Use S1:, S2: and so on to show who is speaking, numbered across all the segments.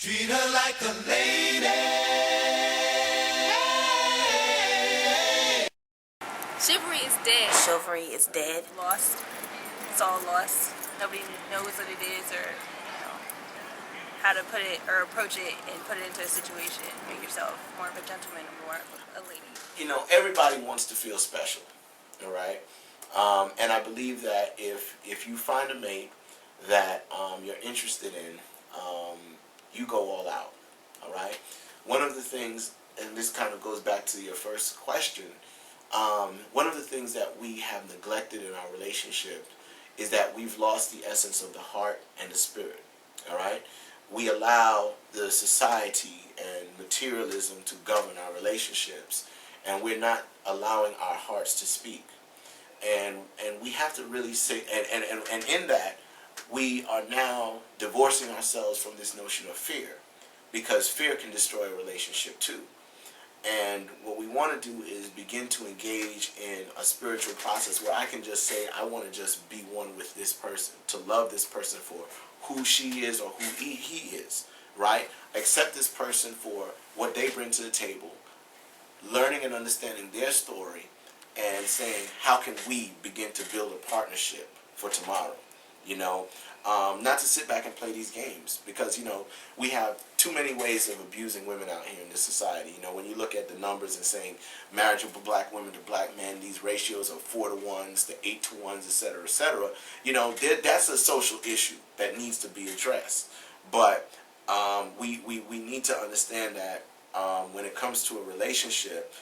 S1: Treat her like a lady.
S2: Chivalry is dead.
S3: Chivalry is dead.
S2: Lost. It's all lost. Nobody knows what it is, or how to put it or approach it and put it into a situation. Make yourself more of a gentleman or more of a lady.
S4: You know, everybody wants to feel special, all right? And I believe that if you find a mate that you're interested in, you go all out, all right? One of the things, and this kind of goes back to your first question, one of the things that we have neglected in our relationship is that we've lost the essence of the heart and the spirit, all right? We allow the society and materialism to govern our relationships, and we're not allowing our hearts to speak. And we have to really say, and in that, we are now divorcing ourselves from this notion of fear, because fear can destroy a relationship too. And what we want to do is begin to engage in a spiritual process where I can just say, I want to just be one with this person, to love this person for who she is or who he is, right? Accept this person for what they bring to the table, learning and understanding their story, and saying, how can we begin to build a partnership for tomorrow? You know, not to sit back and play these games, because, you know, we have too many ways of abusing women out here in this society. You know, when you look at the numbers and saying marriage of black women to black men, these ratios of 4 to 1s to 8 to 1s, et cetera, you know, that's a social issue that needs to be addressed. But we need to understand that when it comes to a relationship,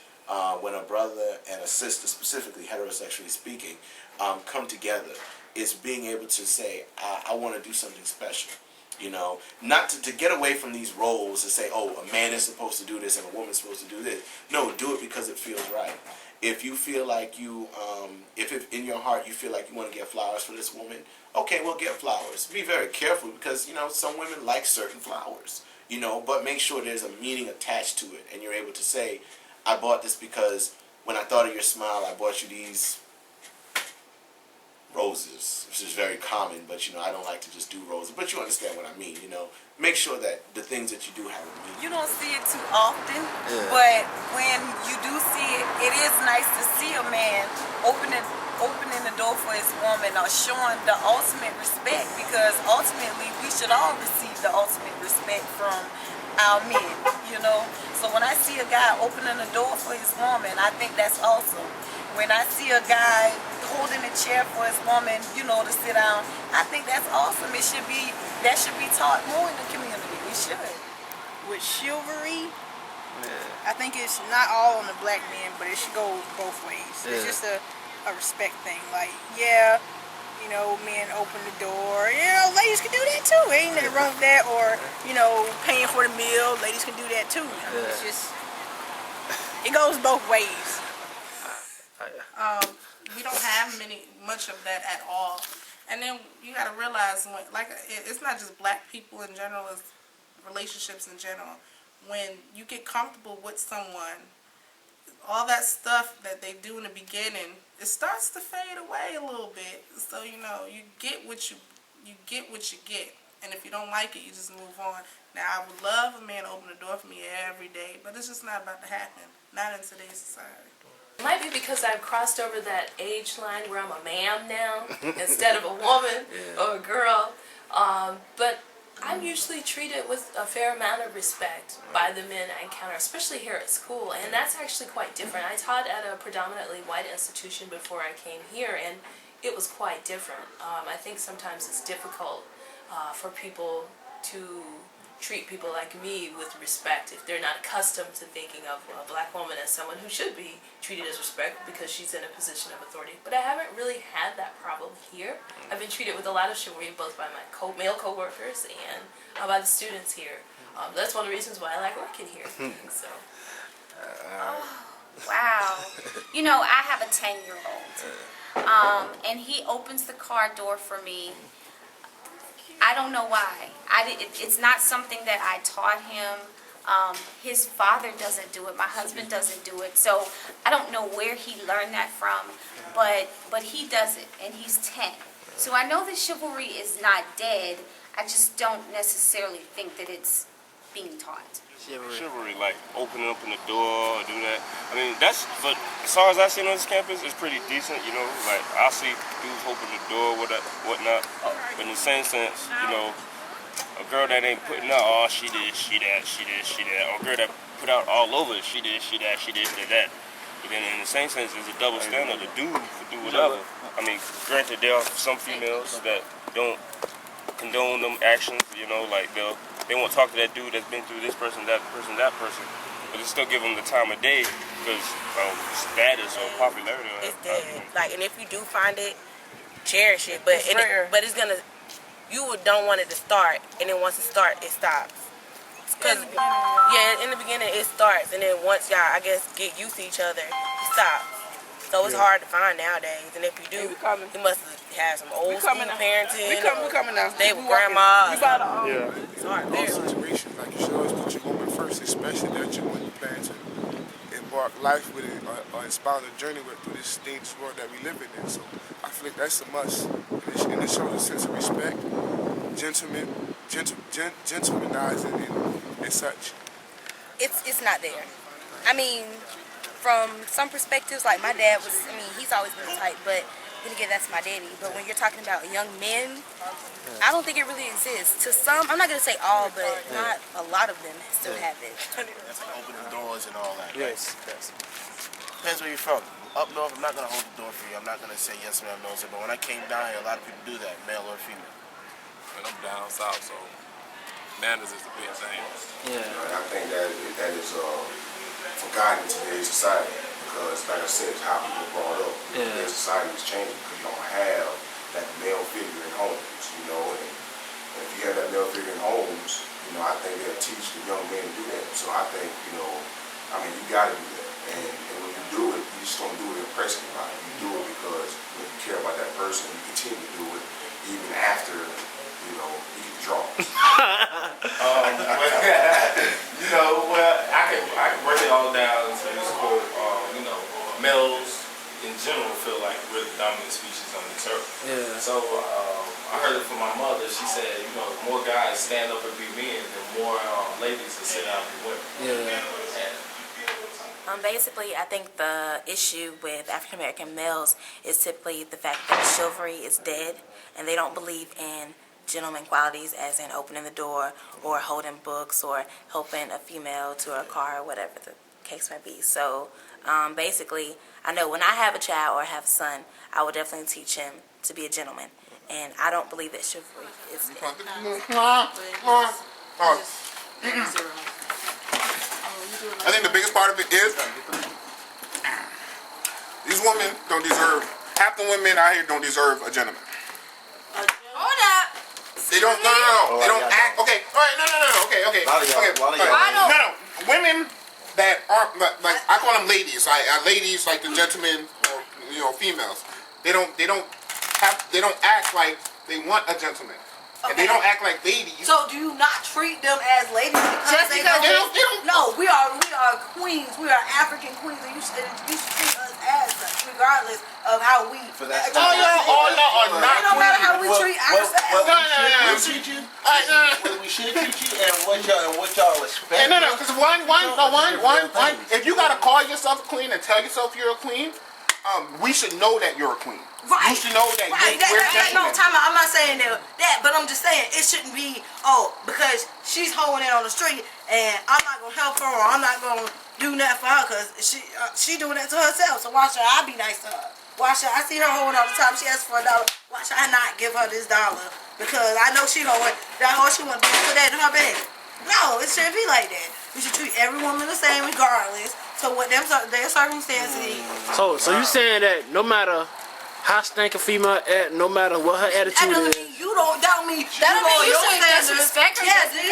S4: when a brother and a sister, specifically heterosexually speaking, come together, it's being able to say, I want to do something special. You know, not to get away from these roles and say, oh, a man is supposed to do this and a woman's supposed to do this. No, do it because it feels right. If you feel like you, if in your heart you feel like you want to get flowers for this woman, okay, well, get flowers. Be very careful, because, you know, some women like certain flowers, you know, but make sure there's a meaning attached to it, and you're able to say, I bought this because when I thought of your smile, I bought you these roses, which is very common, but, you know, I don't like to just do roses, but you understand what I mean, you know. Make sure that the things that you do have a meaning.
S2: You don't see it too often, but when you do see it, it is nice to see a man opening the door for his woman, or showing the ultimate respect, because ultimately we should all receive the ultimate respect from our men, you know. So when I see a guy opening the door for his woman, I think that's awesome. When I see a guy holding a chair for his woman, you know, to sit down, I think that's awesome. That should be taught more in the community. It should.
S5: With chivalry, I think it's not all on the black men, but it should go both ways. It's just a respect thing. Like, yeah, you know, men open the door. You know, ladies can do that too. Ain't nothing wrong with that. Or, you know, paying for the meal, ladies can do that too. It's just, it goes both ways.
S6: We don't have much of that at all. And then you got to realize, it's not just black people in general, it's relationships in general. When you get comfortable with someone, all that stuff that they do in the beginning, it starts to fade away a little bit. So, you know, you get what you get. And if you don't like it, you just move on. Now, I would love a man to open the door for me every day, but it's just not about to happen. Not in today's society.
S3: It might be because I've crossed over that age line where I'm a ma'am now instead of a woman or a girl. But I'm usually treated with a fair amount of respect by the men I encounter, especially here at school. And that's actually quite different. I taught at a predominantly white institution before I came here, and it was quite different. I think sometimes it's difficult for people to treat people like me with respect if they're not accustomed to thinking of a black woman as someone who should be treated as respect because she's in a position of authority. But I haven't really had that problem here. I've been treated with a lot of chivalry, both by my male co-workers and by the students here. That's one of the reasons why I like working here. So.
S7: Wow. You know, I have a 10-year-old. And he opens the car door for me. I don't know why. It's not something that I taught him. His father doesn't do it. My husband doesn't do it. So I don't know where he learned that from, but he does it, and he's 10. So I know that chivalry is not dead. I just don't necessarily think that it's being taught.
S8: Chivalry, like opening up in the door, do that. I mean, that's, but as far as I see on this campus, it's pretty decent, you know. Like, I see dudes open the door, whatnot. But in the same sense, you know, a girl that ain't putting out, oh, she did, she that, or a girl that put out all over, she did, she that. But then in the same sense, there's a double standard. The dude could do whatever. I mean, granted, there are some females that don't condone them actions, you know, like they won't talk to that dude that's been through this person, that person, but they still give them the time of day because status or popularity.
S9: It's dead. Like, and if you do find it, cherish it. But it's gonna, you don't want it to start, and then once it starts, it stops. Cause in the beginning it starts, and then once y'all, I guess, get used to each other, it stops. So it's hard to find nowadays, and if you do, you must have some old school parenting.
S10: We coming now.
S9: Stay with grandma.
S10: It's
S9: hard.
S10: All situations, like you should always put your woman first, especially that you when you plan to embark life with it or inspire a journey with through this dangerous world that we live in. So I feel like that's a must, and it shows a sense of respect, gentlemanizing and such.
S11: It's not there. I mean, from some perspectives, like my dad was, I mean, he's always been the type, but then again, that's my daddy. But when you're talking about young men, I don't think it really exists. To some, I'm not going to say all, but not a lot of them still have it.
S4: That's like opening doors and all that.
S10: Yes.
S4: Depends where you're from. Up north, I'm not going to hold the door for you. I'm not going to say yes ma'am, no sir. But when I came down here, a lot of people do that, male or female.
S12: And I'm down south, so manners is the big thing.
S13: Yeah. I think that is forgotten in today's society because, like I said, it's how people are brought up. Today's society is changing because you don't have that male figure in homes, you know. And if you have that male figure in homes, you know, I think they'll teach the young men to do that. So I think, you know, I mean, you got to do that. And when you do it, you just don't do it to impress anybody. You do it because when you care about that person, you continue to do it even after, you know, you get the draws.
S12: You know, well, I can break it all down into this quote. You know, males in general feel like we're the dominant species on this earth. Yeah. So I heard it from my mother. She said, you know, the more guys stand up and be men, the more ladies will sit down and be women. Yeah.
S11: Basically, I think the issue with African American males is typically the fact that chivalry is dead, and they don't believe in gentleman qualities as in opening the door or holding books or helping a female to her car or whatever the case may be. So basically, I know when I have a child or have a son, I will definitely teach him to be a gentleman, and I don't believe that chivalry is dead.
S13: I think the biggest part of it is these women don't deserve, half the women out here don't deserve a gentleman.
S11: Hold up.
S13: They don't, no. They don't act, okay, alright, no. Women that aren't, like, I call them ladies, ladies like the gentlemen, or, you know, females. They don't act like they want a gentleman. And they don't act like ladies.
S5: So do you not treat them as ladies because they don't? No, we are queens. We are African queens, and you should treat us as such, regardless of how we.
S4: For that.
S13: All y'all are not.
S5: It don't matter how we treat ourselves.
S4: We should treat you and what y'all expect.
S13: No, because one. If you gotta call yourself a queen and tell yourself you're a queen, we should know that you're a queen.
S5: Right.
S13: You should know that we're
S5: no, time out. I'm not saying that, but I'm just saying it shouldn't be, because she's hoeing it on the street and I'm not going to help her or I'm not going to do nothing for her because she doing that to herself. So why should I be nice to her? Why should I see her hoeing all the time? She asks for $1. Why should I not give her this $1? Because I know she hoeing. That hoe she want to put that in her bag. No, it shouldn't be like that. We should treat every woman the same regardless to what their circumstances is.
S14: So you saying that no matter how stank a female at, no matter what her attitude
S5: that doesn't
S14: is.
S5: mean you don't mean
S11: that don't mean you shouldn't disrespect her.
S5: Yes,
S13: no.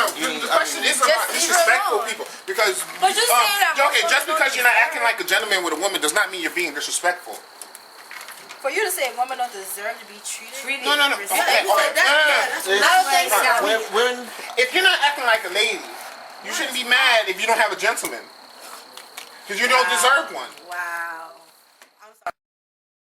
S13: The question is about disrespectful people because just because you're not acting like a gentleman with a woman does not mean you're being disrespectful.
S5: For you to say women don't deserve to be treated.
S13: No.
S5: I don't think so.
S13: If you're not acting like a lady, you shouldn't be mad if you don't have a gentleman. Because you don't deserve one.
S5: Wow.